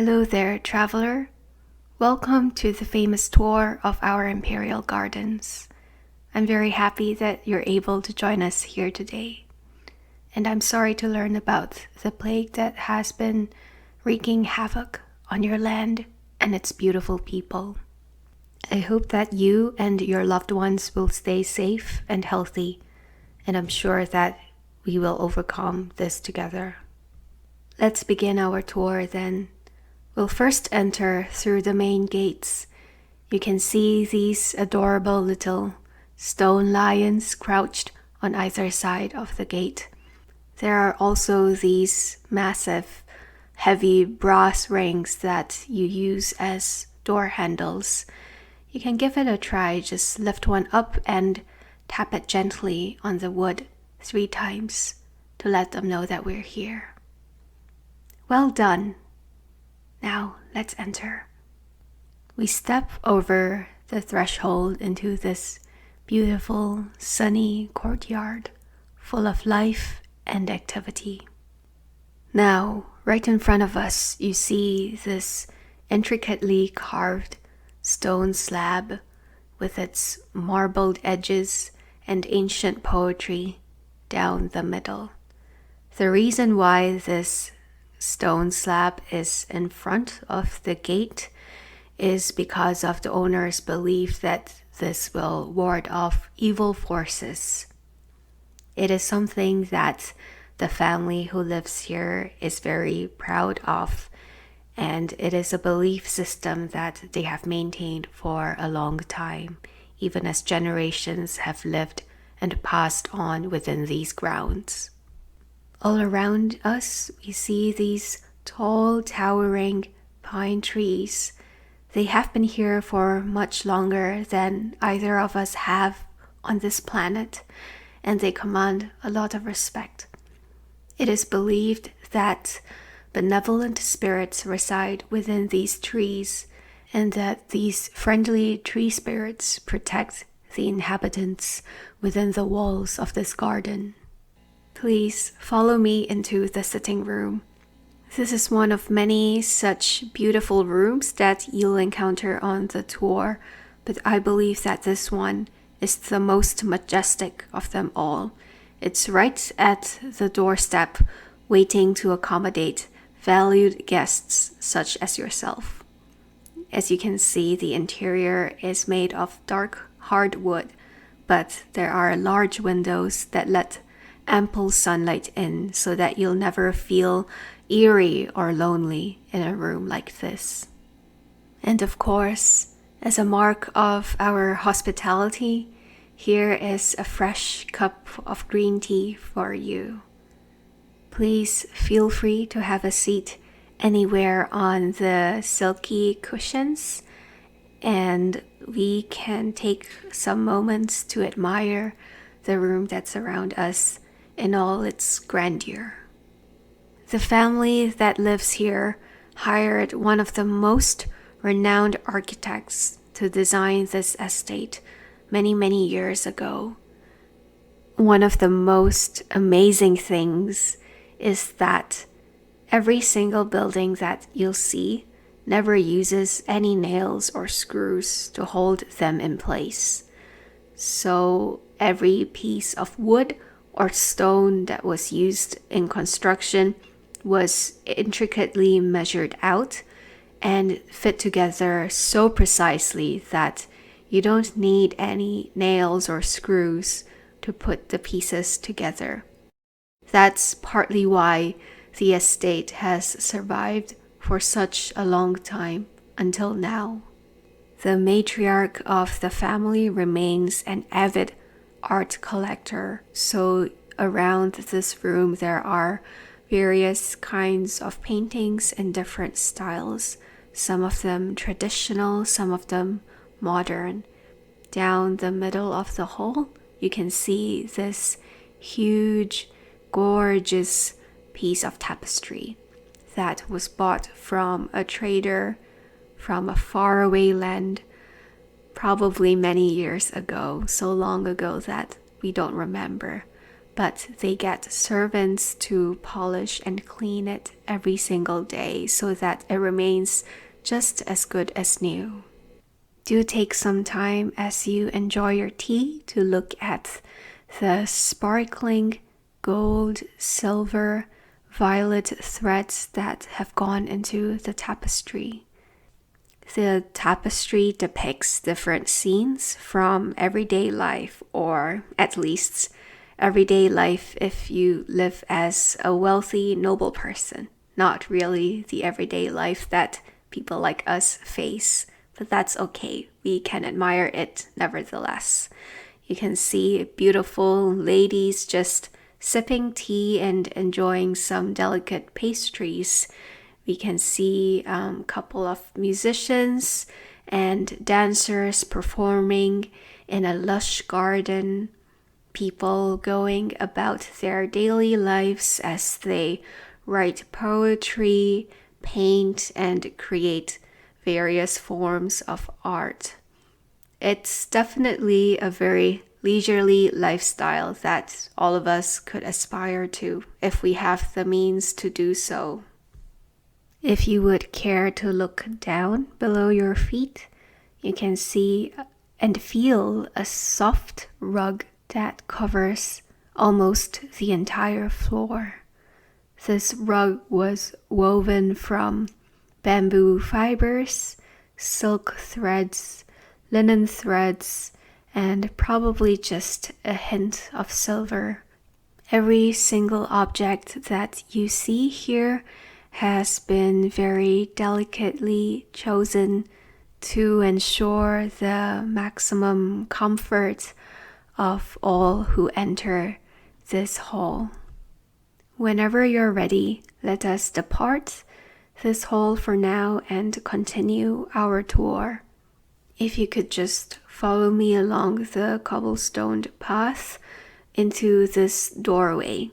Hello there, traveler. Welcome to the famous tour of our imperial gardens. I'm very happy that you're able to join us here today. And I'm sorry to learn about the plague that has been wreaking havoc on your land and its beautiful people. I hope that you and your loved ones will stay safe and healthy, and I'm sure that we will overcome this together. Let's begin our tour then. We'll first enter through the main gates. You can see these adorable little stone lions crouched on either side of the gate. There are also these massive, heavy brass rings that you use as door handles. You can give it a try. Just lift one up and tap it gently on the wood 3 times to let them know that we're here. Well done. Now, let's enter. We step over the threshold into this beautiful, sunny courtyard full of life and activity. Now, right in front of us, you see this intricately carved stone slab with its marbled edges and ancient poetry down the middle. The reason why this stone slab is in front of the gate is because of the owner's belief that this will ward off evil forces. It is something that the family who lives here is very proud of, and it is a belief system that they have maintained for a long time, even as generations have lived and passed on within these grounds. All around us, we see these tall, towering pine trees. They have been here for much longer than either of us have on this planet, and they command a lot of respect. It is believed that benevolent spirits reside within these trees, and that these friendly tree spirits protect the inhabitants within the walls of this garden. Please follow me into the sitting room. This is one of many such beautiful rooms that you'll encounter on the tour, but I believe that this one is the most majestic of them all. It's right at the doorstep, waiting to accommodate valued guests such as yourself. As you can see, the interior is made of dark hardwood, but there are large windows that let ample sunlight in so that you'll never feel eerie or lonely in a room like this. And of course, as a mark of our hospitality, here is a fresh cup of green tea for you. Please feel free to have a seat anywhere on the silky cushions, and we can take some moments to admire the room that's around us in all its grandeur. The family that lives here hired one of the most renowned architects to design this estate many years ago. One of the most amazing things is that every single building that you'll see never uses any nails or screws to hold them in place. So every piece of wood or stone that was used in construction was intricately measured out and fit together so precisely that you don't need any nails or screws to put the pieces together. That's partly why the estate has survived for such a long time until now. The matriarch of the family remains an avid art collector, so around this room there are various kinds of paintings in different styles, some of them traditional, some of them modern. Down the middle of the hall, you can see this huge, gorgeous piece of tapestry that was bought from a trader from a faraway land probably many years ago, so long ago that we don't remember. but they get servants to polish and clean it every single day so that it remains just as good as new. Do take some time as you enjoy your tea to look at the sparkling gold, silver, violet threads that have gone into the tapestry. The tapestry depicts different scenes from everyday life, or at least everyday life if you live as a wealthy, noble person. Not really the everyday life that people like us face, but that's okay. We can admire it nevertheless. You can see beautiful ladies just sipping tea and enjoying some delicate pastries. We can see a couple of musicians and dancers performing in a lush garden. People going about their daily lives as they write poetry, paint, and create various forms of art. It's definitely a very leisurely lifestyle that all of us could aspire to if we have the means to do so. If you would care to look down below your feet, you can see and feel a soft rug that covers almost the entire floor. This rug was woven from bamboo fibers, silk threads, linen threads, and probably just a hint of silver. Every single object that you see here has been very delicately chosen to ensure the maximum comfort of all who enter this hall. Whenever you're ready, let us depart this hall for now and continue our tour. If you could just follow me along the cobblestoned path into this doorway.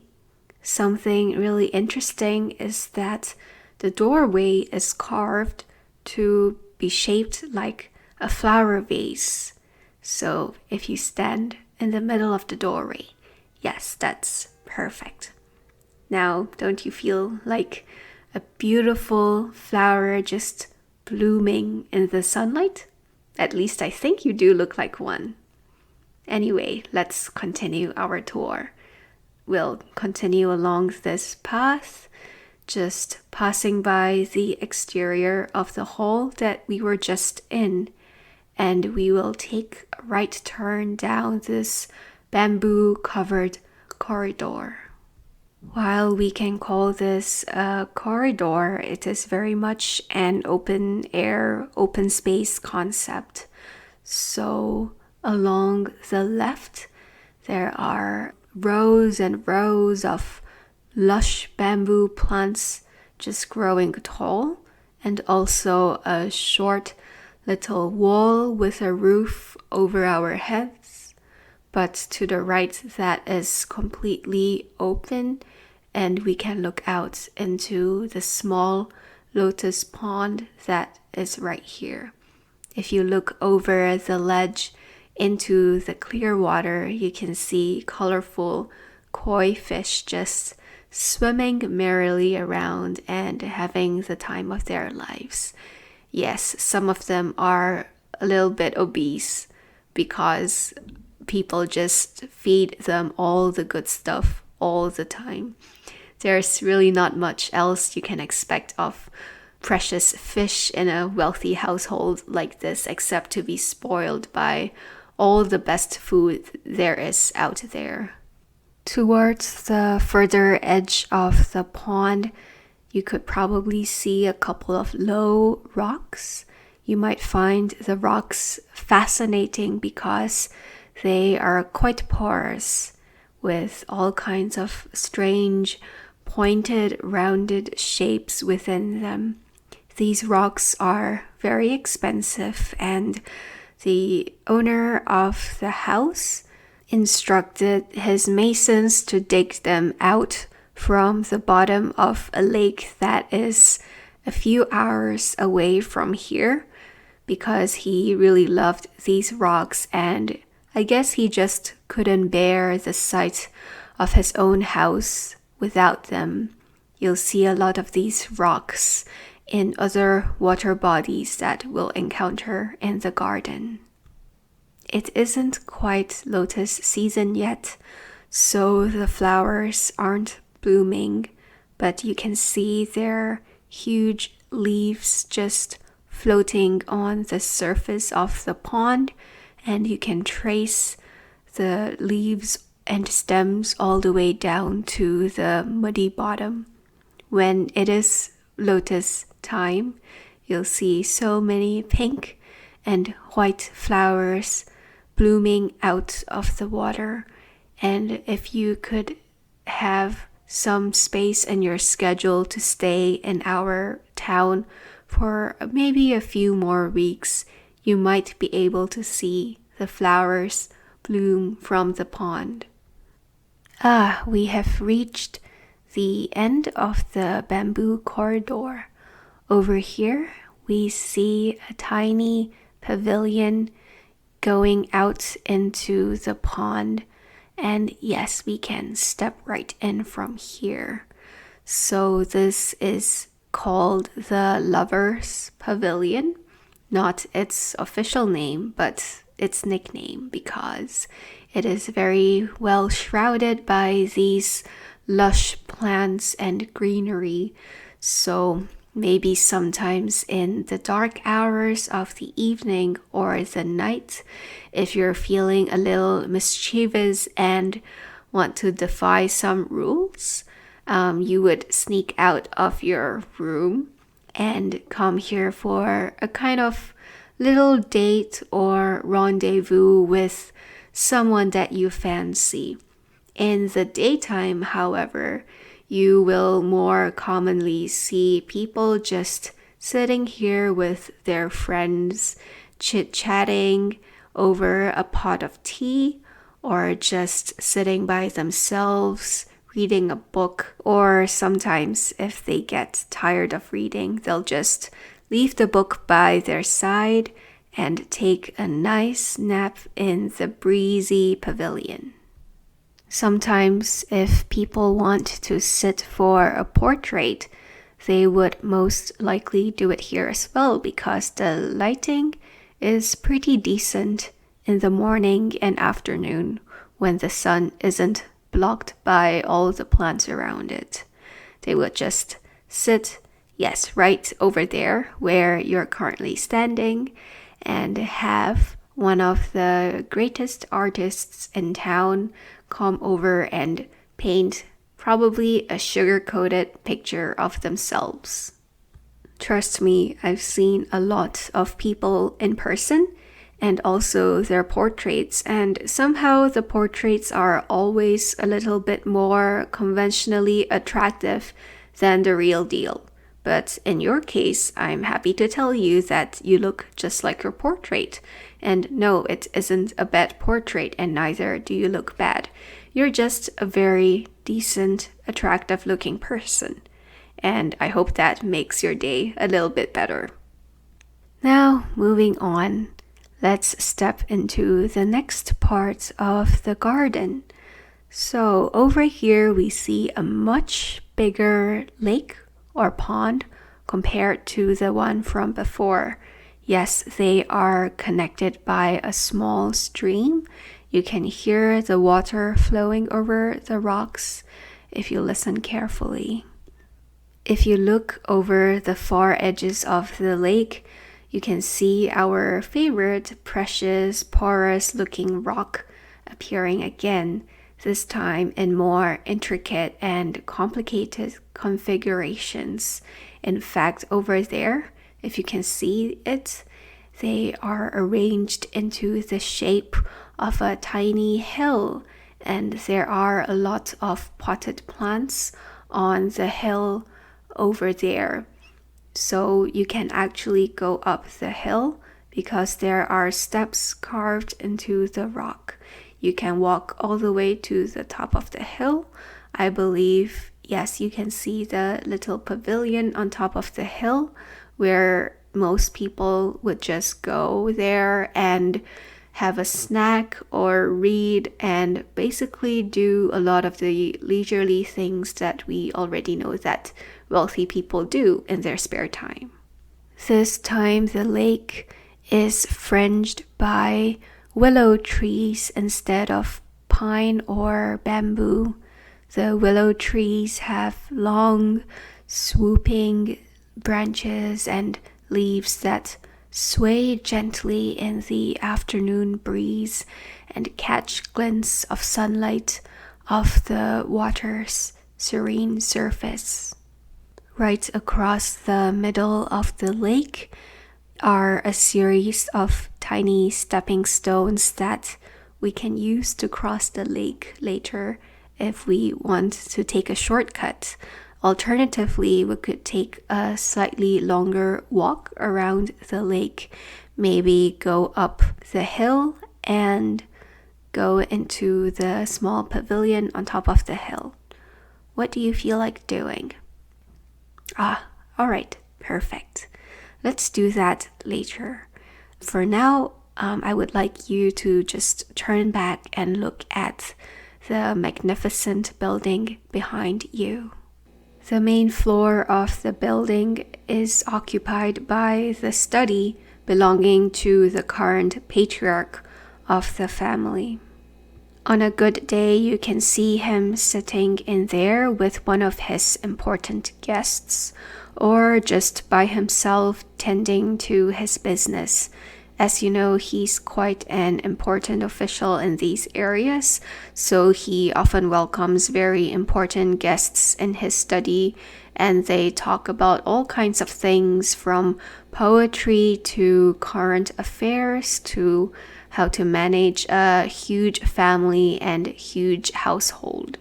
Something really interesting is that the doorway is carved to be shaped like a flower vase. So if you stand in the middle of the doorway, yes, that's perfect. Now, don't you feel like a beautiful flower just blooming in the sunlight? At least I think you do look like one. Anyway, let's continue our tour. We'll continue along this path, just passing by the exterior of the hall that we were just in, and we will take a right turn down this bamboo-covered corridor. While we can call this a corridor, it is very much an open air, open space concept. So along the left, there are rows and rows of lush bamboo plants just growing tall, and also a short little wall with a roof over our heads. But to the right, that is completely open, and we can look out into the small lotus pond that is right here. If you look over the ledge into the clear water, you can see colorful koi fish just swimming merrily around and having the time of their lives. Yes, some of them are a little bit obese because people just feed them all the good stuff all the time. There's really not much else you can expect of precious fish in a wealthy household like this except to be spoiled by all the best food there is out there. Towards the further edge of the pond, you could probably see a couple of low rocks. You might find the rocks fascinating because they are quite porous with all kinds of strange, pointed, rounded shapes within them. These rocks are very expensive, and the owner of the house instructed his masons to dig them out from the bottom of a lake that is a few hours away from here because he really loved these rocks, and I guess he just couldn't bear the sight of his own house without them. You'll see a lot of these rocks in other water bodies that we'll encounter in the garden. It isn't quite lotus season yet, so the flowers aren't blooming, but you can see their huge leaves just floating on the surface of the pond, and you can trace the leaves and stems all the way down to the muddy bottom. When it is lotus time, you'll see so many pink and white flowers blooming out of the water. And if you could have some space in your schedule to stay in our town for maybe a few more weeks, you might be able to see the flowers bloom from the pond. We have reached the end of the bamboo corridor. Over here, we see a tiny pavilion going out into the pond. And yes, we can step right in from here. So this is called the Lovers Pavilion. Not its official name, but its nickname, because it is very well shrouded by these lush plants and greenery. So maybe sometimes in the dark hours of the evening or the night, if you're feeling a little mischievous and want to defy some rules, you would sneak out of your room and come here for a kind of little date or rendezvous with someone that you fancy. In the daytime, however, you will more commonly see people just sitting here with their friends, chit-chatting over a pot of tea, or just sitting by themselves, reading a book, or sometimes if they get tired of reading, they'll just leave the book by their side and take a nice nap in the breezy pavilion. Sometimes if people want to sit for a portrait, they would most likely do it here as well, because the lighting is pretty decent in the morning and afternoon when the sun isn't blocked by all the plants around it. They would just sit, yes, right over there where you're currently standing, and have one of the greatest artists in town come over and paint probably a sugar-coated picture of themselves. Trust me, I've seen a lot of people in person and also their portraits, and somehow the portraits are always a little bit more conventionally attractive than the real deal. But in your case, I'm happy to tell you that you look just like your portrait. And no, it isn't a bad portrait, and neither do you look bad. You're just a very decent, attractive looking person. And I hope that makes your day a little bit better. Now, moving on, let's step into the next part of the garden. So over here, we see a much bigger lake or pond compared to the one from before. Yes, they are connected by a small stream. You can hear the water flowing over the rocks if you listen carefully. If you look over the far edges of the lake, you can see our favorite precious, porous-looking rock appearing again, this time in more intricate and complicated configurations. In fact, over there, if you can see it, they are arranged into the shape of a tiny hill, and there are a lot of potted plants on the hill over there. So you can actually go up the hill because there are steps carved into the rock. You can walk all the way to the top of the hill. I believe, yes, you can see the little pavilion on top of the hill where most people would just go there and have a snack or read and basically do a lot of the leisurely things that we already know that wealthy people do in their spare time. This time the lake is fringed by willow trees instead of pine or bamboo. The willow trees have long, swooping branches and leaves that sway gently in the afternoon breeze and catch glints of sunlight off the water's serene surface. Right across the middle of the lake are a series of tiny stepping stones that we can use to cross the lake later if we want to take a shortcut. Alternatively, we could take a slightly longer walk around the lake, maybe go up the hill and go into the small pavilion on top of the hill. What do you feel like doing? Alright, perfect. Let's do that later. For now, I would like you to just turn back and look at the magnificent building behind you. The main floor of the building is occupied by the study belonging to the current patriarch of the family. On a good day, you can see him sitting in there with one of his important guests, or just by himself tending to his business. As you know, he's quite an important official in these areas, so he often welcomes very important guests in his study, and they talk about all kinds of things from poetry to current affairs to how to manage a huge family and huge household.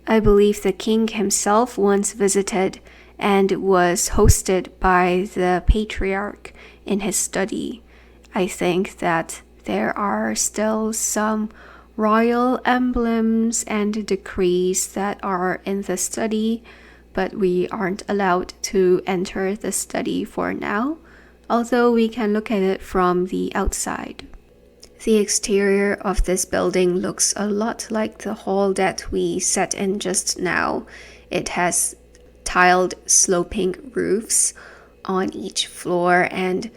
I believe the king himself once visited and was hosted by the patriarch in his study. I think that there are still some royal emblems and decrees that are in the study, but we aren't allowed to enter the study for now, although we can look at it from the outside. The exterior of this building looks a lot like the hall that we sat in just now. It has tiled sloping roofs on each floor and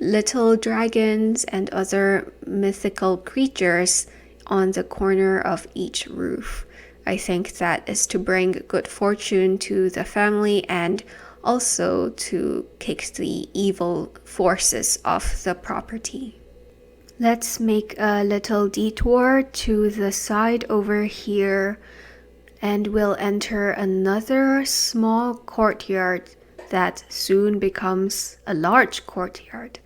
little dragons and other mythical creatures on the corner of each roof. I think that is to bring good fortune to the family and also to kick the evil forces off the property. Let's make a little detour to the side over here and we'll enter another small courtyard that soon becomes a large courtyard.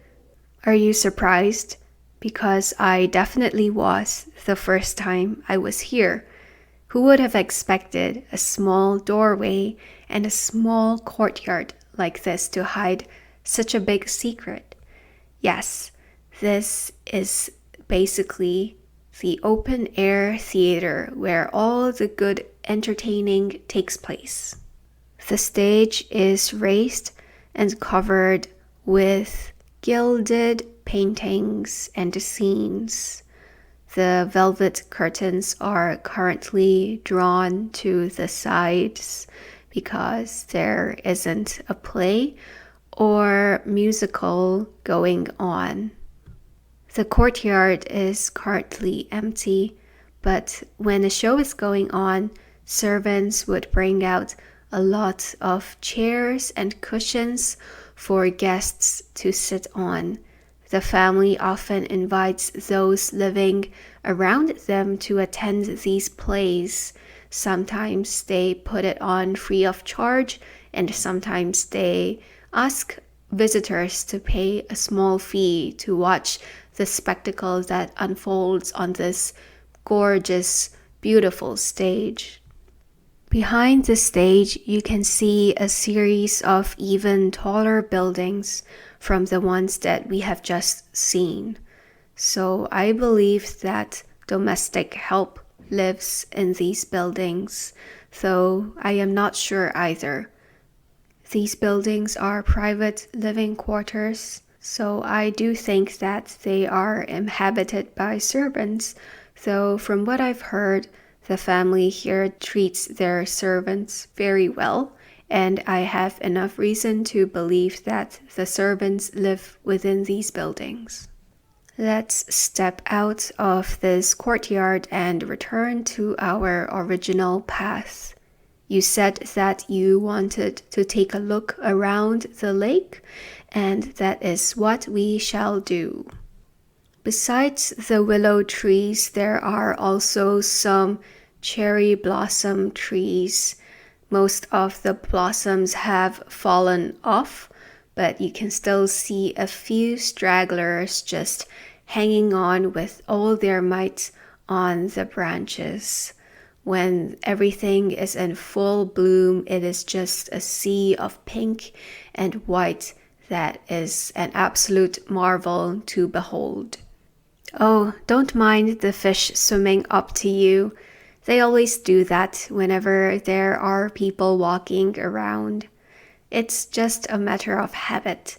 Are you surprised? Because I definitely was the first time I was here. Who would have expected a small doorway and a small courtyard like this to hide such a big secret? Yes, this is basically the open-air theater where all the good entertaining takes place. The stage is raised and covered with gilded paintings and scenes. The velvet curtains are currently drawn to the sides because there isn't a play or musical going on. The courtyard is currently empty, but when a show is going on, servants would bring out a lot of chairs and cushions for guests to sit on. The family often invites those living around them to attend these plays. Sometimes they put it on free of charge, and sometimes they ask visitors to pay a small fee to watch the spectacle that unfolds on this gorgeous, beautiful stage. Behind the stage, you can see a series of even taller buildings from the ones that we have just seen. So I believe that domestic help lives in these buildings, though I am not sure either. These buildings are private living quarters, So I do think that they are inhabited by servants, though from what I've heard, the family here treats their servants very well, and I have enough reason to believe that the servants live within these buildings. Let's step out of this courtyard and return to our original path. You said that you wanted to take a look around the lake, and that is what we shall do. Besides the willow trees, there are also some cherry blossom trees. Most of the blossoms have fallen off, but you can still see a few stragglers just hanging on with all their might on the branches. When everything is in full bloom, it is just a sea of pink and white that is an absolute marvel to behold. Oh, don't mind the fish swimming up to you. They always do that whenever there are people walking around. It's just a matter of habit.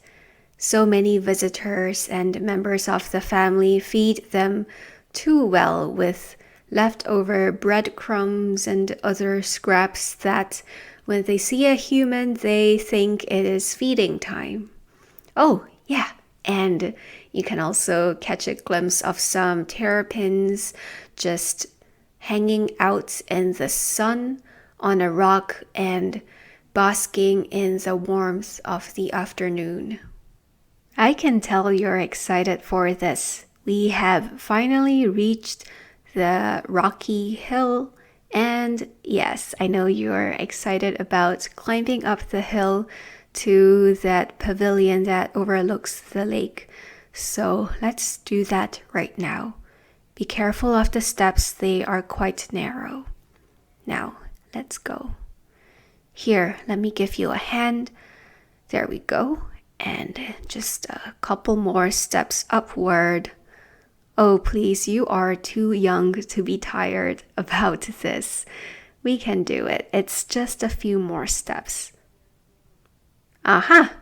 So many visitors and members of the family feed them too well with leftover breadcrumbs and other scraps that when they see a human, they think it is feeding time. Oh, yeah, and you can also catch a glimpse of some terrapins just hanging out in the sun on a rock and basking in the warmth of the afternoon. I can tell you're excited for this. We have finally reached the rocky hill, and yes, I know you're excited about climbing up the hill to that pavilion that overlooks the lake. So let's do that right now. Be careful of the steps, they are quite narrow. Now, let's go. Here, let me give you a hand. There we go. And just a couple more steps upward. Oh, please, you are too young to be tired about this. We can do it. It's just a few more steps. Aha!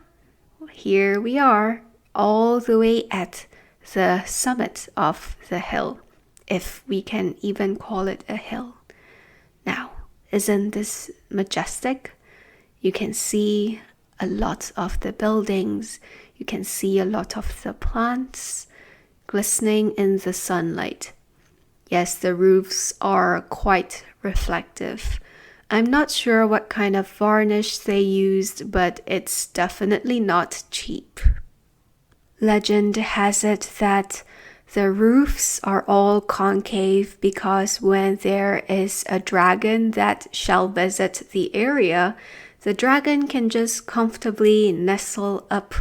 Here we are, all the way at the summit of the hill, if we can even call it a hill. Now, isn't this majestic? You can see a lot of the buildings. You can see a lot of the plants glistening in the sunlight. Yes, the roofs are quite reflective. I'm not sure what kind of varnish they used, but it's definitely not cheap. Legend has it that the roofs are all concave because when there is a dragon that shall visit the area, the dragon can just comfortably nestle up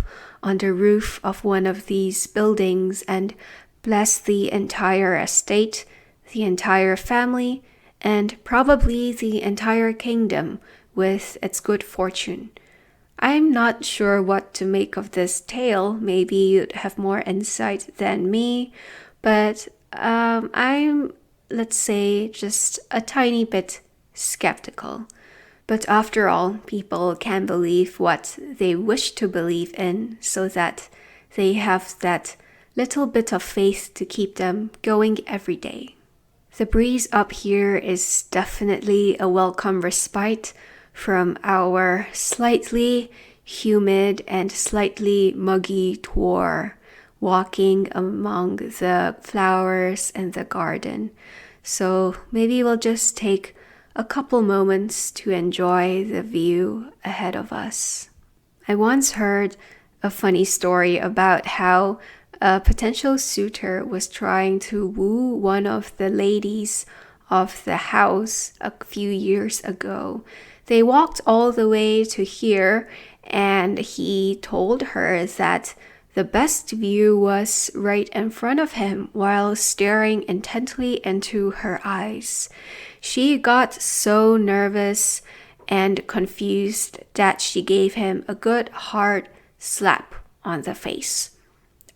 on the roof of one of these buildings and bless the entire estate, the entire family, and probably the entire kingdom with its good fortune. I'm not sure what to make of this tale. Maybe you'd have more insight than me, but I'm, let's say, just a tiny bit skeptical. But after all, people can believe what they wish to believe in so that they have that little bit of faith to keep them going every day. The breeze up here is definitely a welcome respite from our slightly humid and slightly muggy tour, walking among the flowers in the garden. So maybe we'll just take a couple moments to enjoy the view ahead of us. I once heard a funny story about how a potential suitor was trying to woo one of the ladies of the house a few years ago. They walked all the way to here, and he told her that the best view was right in front of him while staring intently into her eyes. She got so nervous and confused that she gave him a good hard slap on the face.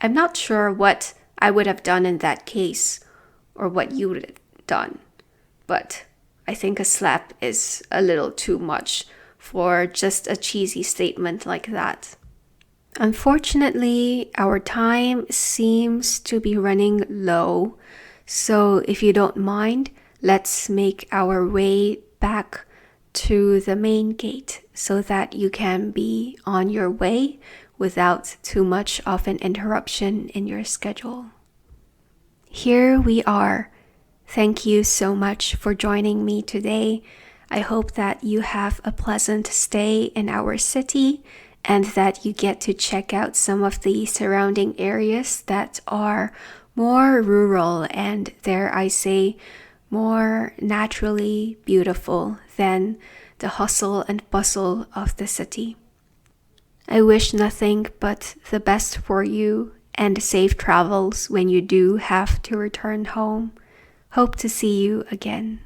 I'm not sure what I would have done in that case or what you would have done, but I think a slap is a little too much for just a cheesy statement like that. Unfortunately, our time seems to be running low, so if you don't mind, let's make our way back to the main gate so that you can be on your way without too much of an interruption in your schedule. Here we are. Thank you so much for joining me today. I hope that you have a pleasant stay in our city and that you get to check out some of the surrounding areas that are more rural and, dare I say, more naturally beautiful than the hustle and bustle of the city. I wish nothing but the best for you and safe travels when you do have to return home. Hope to see you again.